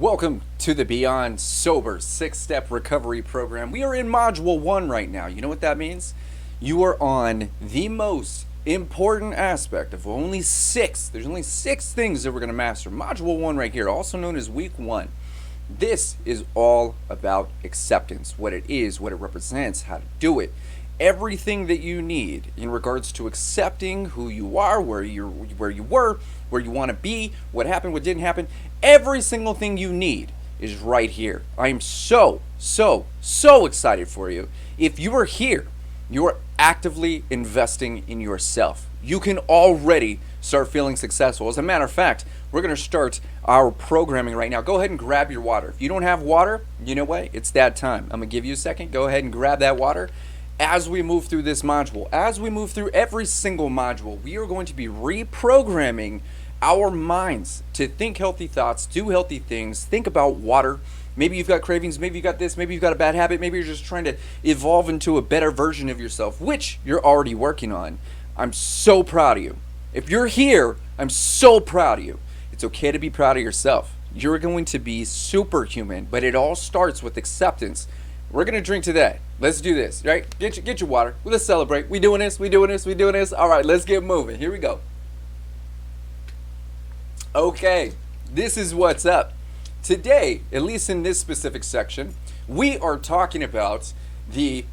Welcome to the Beyond Sober 6-Step Recovery Program. We are in Module 1 right now. You know what that means? You are on the most important aspect of only 6. There's only 6 things that we're going to master. Module 1 right here, also known as Week 1. This is all about acceptance, what it is, what it represents, how to do it. Everything that you need in regards to accepting who you are, where you were, where you want to be, what happened, what didn't happen. Every single thing you need is right here. I am so excited for you. If you are here, you are actively investing in yourself. You can already start feeling successful. As a matter of fact, we're going to start our programming right now. Go ahead and grab your water. If you don't have water, you know what? It's that time. I'm going to give you a second. Go ahead and grab that water. As we move through this module, as we move through every single module, we are going to be reprogramming our minds to think healthy thoughts, do healthy things, think about water. Maybe you've got cravings, maybe you've got this, maybe you've got a bad habit, maybe you're just trying to evolve into a better version of yourself, which you're already working on. I'm so proud of you. If you're here, I'm so proud of you. It's okay to be proud of yourself. You're going to be superhuman, but it all starts with acceptance. We're going to drink to that. Let's do this, right? Get your water. Let's celebrate. We doing this. All right, let's get moving. Here we go. Okay, this is what's up. Today, at least in this specific section, we are talking about the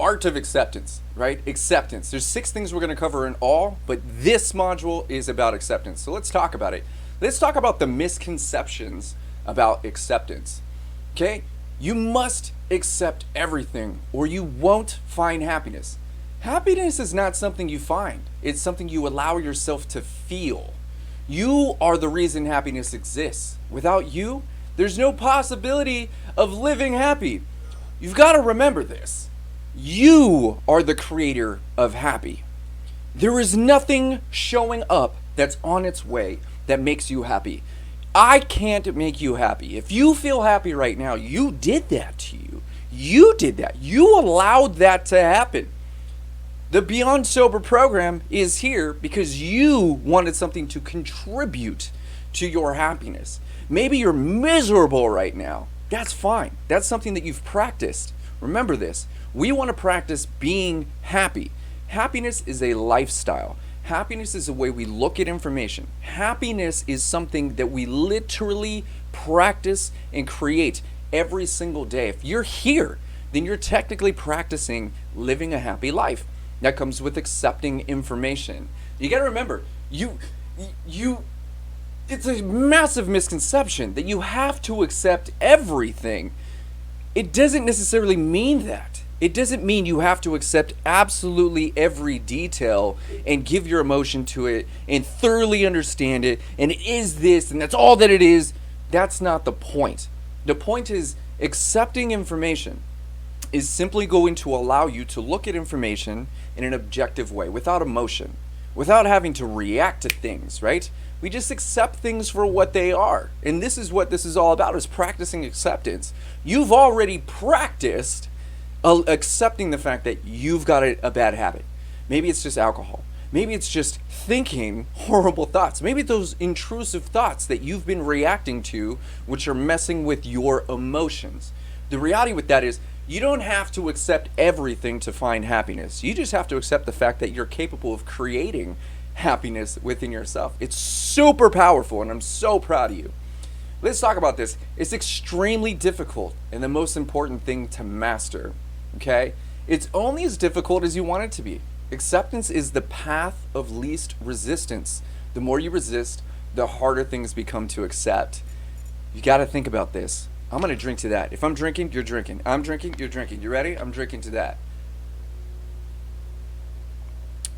art of acceptance, right? Acceptance. There's 6 things we're going to cover in all, but this module is about acceptance. So let's talk about it. Let's talk about the misconceptions about acceptance. Okay? You must accept everything or you won't find happiness. Happiness is not something you find. It's something you allow yourself to feel. You are the reason happiness exists. Without you, there's no possibility of living happy. You've got to remember this. You are the creator of happy. There is nothing showing up that's on its way that makes you happy. I can't make you happy. If you feel happy right now, you did that to you. You did that. You allowed that to happen. The Beyond Sober program is here because you wanted something to contribute to your happiness. Maybe you're miserable right now. That's fine. That's something that you've practiced. Remember this. We want to practice being happy. Happiness is a lifestyle. Happiness is the way we look at information. Happiness is something that we literally practice and create every single day. If you're here, then you're technically practicing living a happy life. That comes with accepting information. You got to remember, it's a massive misconception that you have to accept everything. It doesn't necessarily mean that. It doesn't mean you have to accept absolutely every detail and give your emotion to it and thoroughly understand it and it is this and that's all that it is. That's not the point. The point is accepting information is simply going to allow you to look at information in an objective way, without emotion, without having to react to things, right? We just accept things for what they are. And this is what this is all about, is practicing acceptance. You've already practiced accepting the fact that you've got a bad habit. Maybe it's just alcohol. Maybe it's just thinking horrible thoughts. Maybe those intrusive thoughts that you've been reacting to, which are messing with your emotions. The reality with that is you don't have to accept everything to find happiness. You just have to accept the fact that you're capable of creating happiness within yourself. It's super powerful, and I'm so proud of you. Let's talk about this. It's extremely difficult and the most important thing to master. Okay? It's only as difficult as you want it to be. Acceptance is the path of least resistance. The more you resist, the harder things become to accept. You got to think about this. I'm going to drink to that. If I'm drinking, you're drinking. I'm drinking, you're drinking. You ready? I'm drinking to that.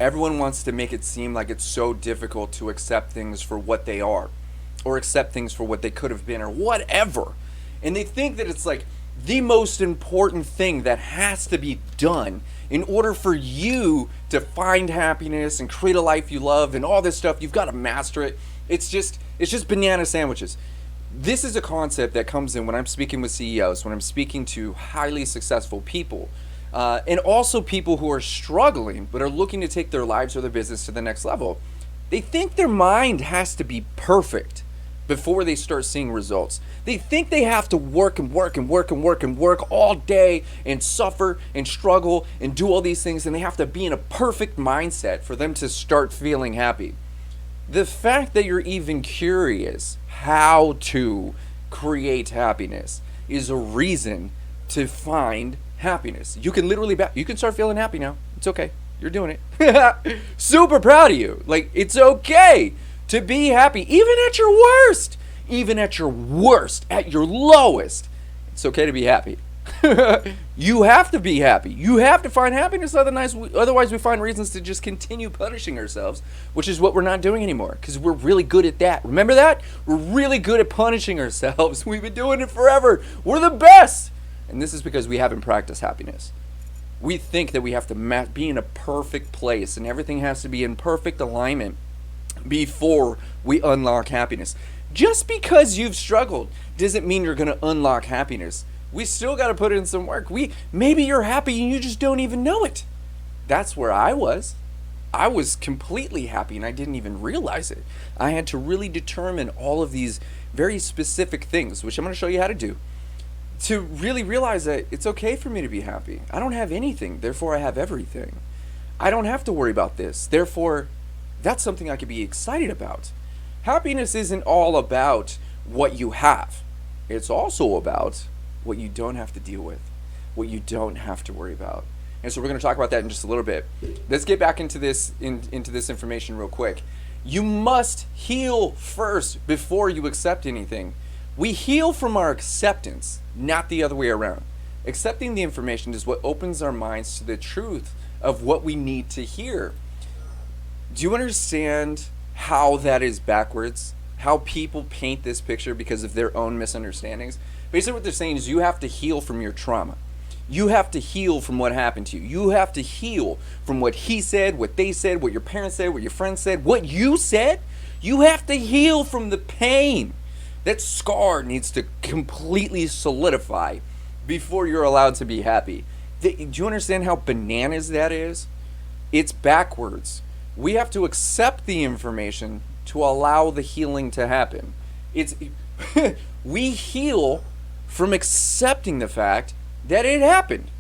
Everyone wants to make it seem like it's so difficult to accept things for what they are, or accept things for what they could have been, or whatever. And they think that it's like the most important thing that has to be done in order for you to find happiness and create a life you love and all this stuff. You've got to master it. It's just banana sandwiches. This is a concept that comes in when I'm speaking with CEOs, when I'm speaking to highly successful people, and also people who are struggling but are looking to take their lives or their business to the next level. They think their mind has to be perfect. before they start seeing results. They think they have to work and work and work and work and work all day and suffer and struggle and do all these things, and they have to be in a perfect mindset for them to start feeling happy. The fact that you're even curious how to create happiness is a reason to find happiness. You can literally you can start feeling happy now. It's okay. You're doing it. Super proud of you. Like, it's okay to be happy, even at your worst. Even at your worst, at your lowest, it's okay to be happy. You have to be happy. You have to find happiness. Otherwise, we find reasons to just continue punishing ourselves, which is what we're not doing anymore, because we're really good at that. Remember that? We're really good at punishing ourselves. We've been doing it forever. We're the best. And this is because we haven't practiced happiness. We think that we have to be in a perfect place, and everything has to be in perfect alignment before we unlock happiness. Just because you've struggled doesn't mean you're going to unlock happiness. We still got to put in some work. Maybe you're happy and you just don't even know it. That's where I was. I was completely happy and I didn't even realize it. I had to really determine all of these very specific things, which I'm going to show you how to do, to really realize that it's okay for me to be happy. I don't have anything, therefore I have everything. I don't have to worry about this, therefore that's something I could be excited about. Happiness isn't all about what you have. It's also about what you don't have to deal with, what you don't have to worry about. And so we're going to talk about that in just a little bit. Let's get back into this information real quick. You must heal first before you accept anything. We heal from our acceptance, not the other way around. Accepting the information is what opens our minds to the truth of what we need to hear. Do you understand how that is backwards? How people paint this picture because of their own misunderstandings? Basically what they're saying is you have to heal from your trauma. You have to heal from what happened to you. You have to heal from what he said, what they said, what your parents said, what your friends said, what you said. You have to heal from the pain. That scar needs to completely solidify before you're allowed to be happy. Do you understand how bananas that is? It's backwards. We have to accept the information to allow the healing to happen. We heal from accepting the fact that it happened.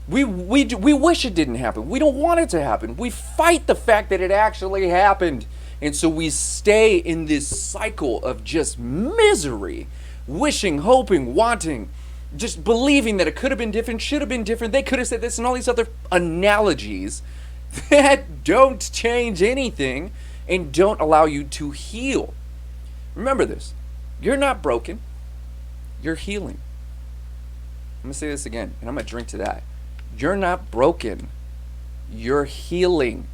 We wish it didn't happen. We don't want it to happen. We fight the fact that it actually happened. And so we stay in this cycle of just misery, wishing, hoping, wanting, just believing that it could have been different, should have been different, they could have said this, and all these other analogies that don't change anything and don't allow you to heal. Remember this. You're not broken. You're healing. I'm going to say this again, and I'm going to drink to that. You're not broken. You're healing.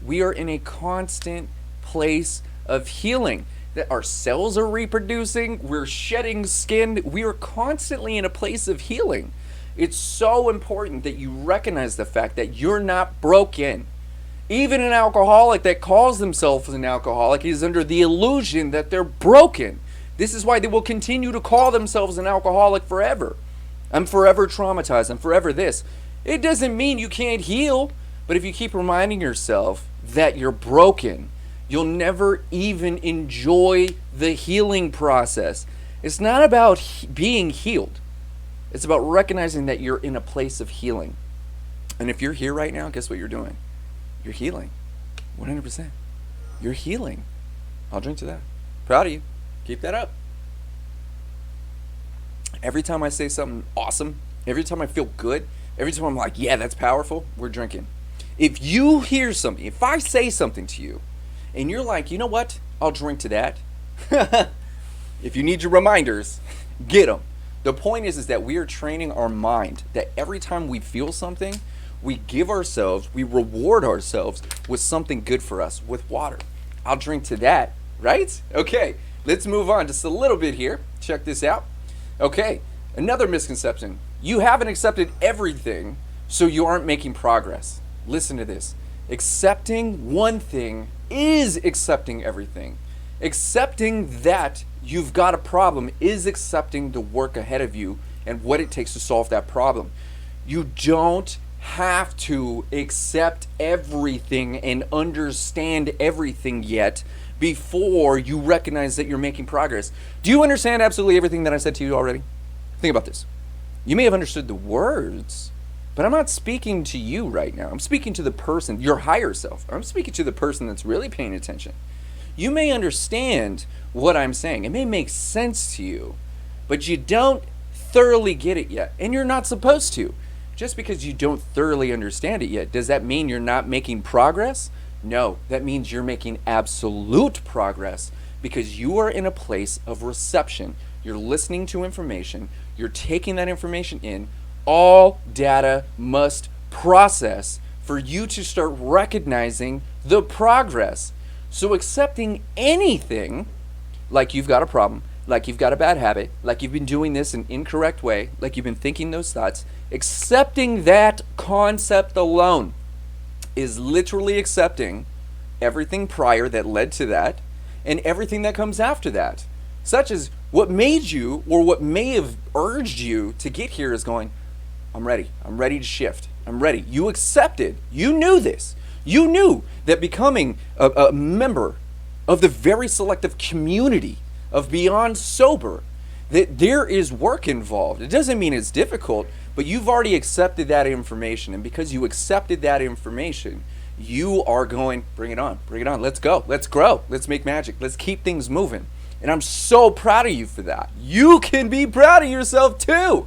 We are in a constant place of healing. That our cells are reproducing, we're shedding skin, we are constantly in a place of healing. It's so important that you recognize the fact that you're not broken. Even an alcoholic that calls themselves an alcoholic is under the illusion that they're broken. This is why they will continue to call themselves an alcoholic forever. I'm forever traumatized, I'm forever this. It doesn't mean you can't heal, but if you keep reminding yourself that you're broken, you'll never even enjoy the healing process. It's not about being healed. It's about recognizing that you're in a place of healing. And if you're here right now, guess what you're doing? You're healing. 100%. You're healing. I'll drink to that. Proud of you. Keep that up. Every time I say something awesome, every time I feel good, every time I'm like, yeah, that's powerful, we're drinking. If you hear something, if I say something to you, and you're like, you know what? I'll drink to that. If you need your reminders, get them. The point is that we are training our mind that every time we feel something, we give ourselves, we reward ourselves with something good for us, with water. I'll drink to that, right? Okay, let's move on just a little bit here. Check this out. Okay, another misconception. You haven't accepted everything, so you aren't making progress. Listen to this. Accepting one thing is accepting everything. Accepting that you've got a problem is accepting the work ahead of you and what it takes to solve that problem. You don't have to accept everything and understand everything yet before you recognize that you're making progress. Do you understand absolutely everything that I said to you already? Think about this. You may have understood the words, but I'm not speaking to you right now. I'm speaking to the person, your higher self. I'm speaking to the person that's really paying attention. You may understand what I'm saying. It may make sense to you, but you don't thoroughly get it yet, and you're not supposed to. Just because you don't thoroughly understand it yet, does that mean you're not making progress? No, that means you're making absolute progress because you are in a place of reception. You're listening to information, you're taking that information in. All data must process for you to start recognizing the progress. So accepting anything, like you've got a problem, like you've got a bad habit, like you've been doing this an incorrect way, like you've been thinking those thoughts, accepting that concept alone is literally accepting everything prior that led to that and everything that comes after that. Such as what made you, or what may have urged you to get here, is going, I'm ready to shift, I'm ready. You accepted, you knew this. You knew that becoming a member of the very selective community of Beyond Sober, that there is work involved. It doesn't mean it's difficult, but you've already accepted that information. And because you accepted that information, you are going, bring it on, let's go, let's grow, let's make magic, let's keep things moving. And I'm so proud of you for that. You can be proud of yourself too.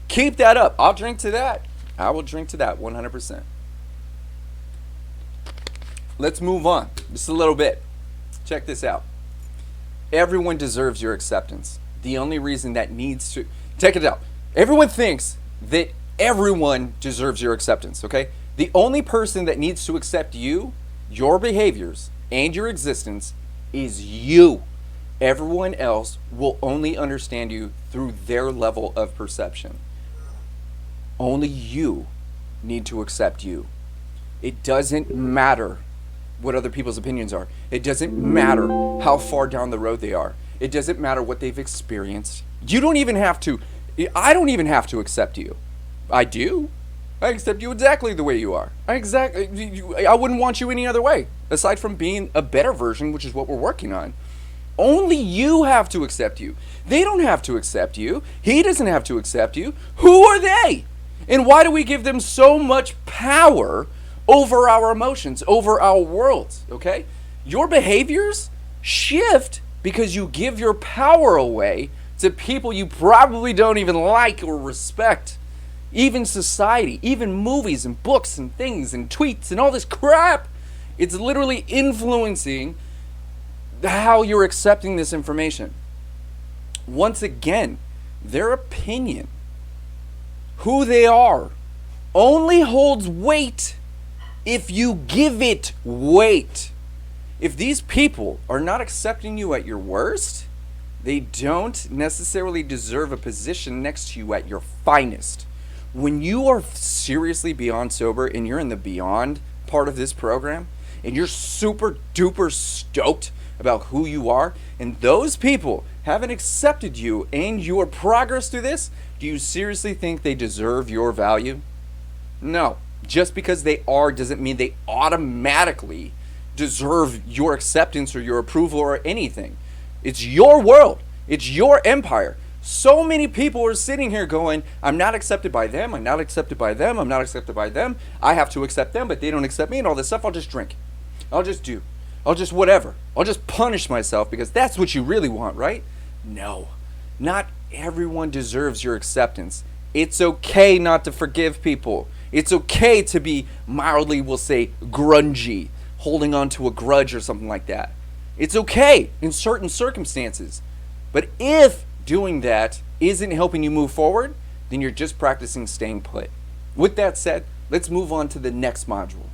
Keep that up. I'll drink to that. I will drink to that 100%. Let's move on just a little bit. Check this out. Everyone deserves your acceptance. The only reason that needs to, check it out. Everyone thinks that everyone deserves your acceptance, okay? The only person that needs to accept you, your behaviors, and your existence is you. Everyone else will only understand you through their level of perception. Only you need to accept you. It doesn't matter what other people's opinions are. It doesn't matter how far down the road they are. It doesn't matter what they've experienced. You don't even have to, I don't even have to accept you. I do. I accept you exactly the way you are. I wouldn't want you any other way, aside from being a better version, which is what we're working on. Only you have to accept you. They don't have to accept you. He doesn't have to accept you. Who are they? And why do we give them so much power over our emotions, over our worlds, okay? Your behaviors shift because you give your power away to people you probably don't even like or respect. Even society, even movies and books and things and tweets and all this crap. It's literally influencing how you're accepting this information. Once again, their opinion, who they are, only holds weight if you give it weight. If these people are not accepting you at your worst, they don't necessarily deserve a position next to you at your finest. When you are seriously beyond sober and you're in the beyond part of this program and you're super duper stoked about who you are, and those people haven't accepted you and your progress through this, do you seriously think they deserve your value? No. Just because they are doesn't mean they automatically deserve your acceptance or your approval or anything. It's your world. It's your empire. So many people are sitting here going, I'm not accepted by them, I'm not accepted by them, I'm not accepted by them, I have to accept them, but they don't accept me and all this stuff. I'll just drink. I'll just do. I'll just whatever. I'll just punish myself because that's what you really want, right? No. Not everyone deserves your acceptance. It's okay not to forgive people. It's okay to be mildly, we'll say, grungy, holding on to a grudge or something like that. It's okay in certain circumstances. But if doing that isn't helping you move forward, then you're just practicing staying put. With that said, let's move on to the next module.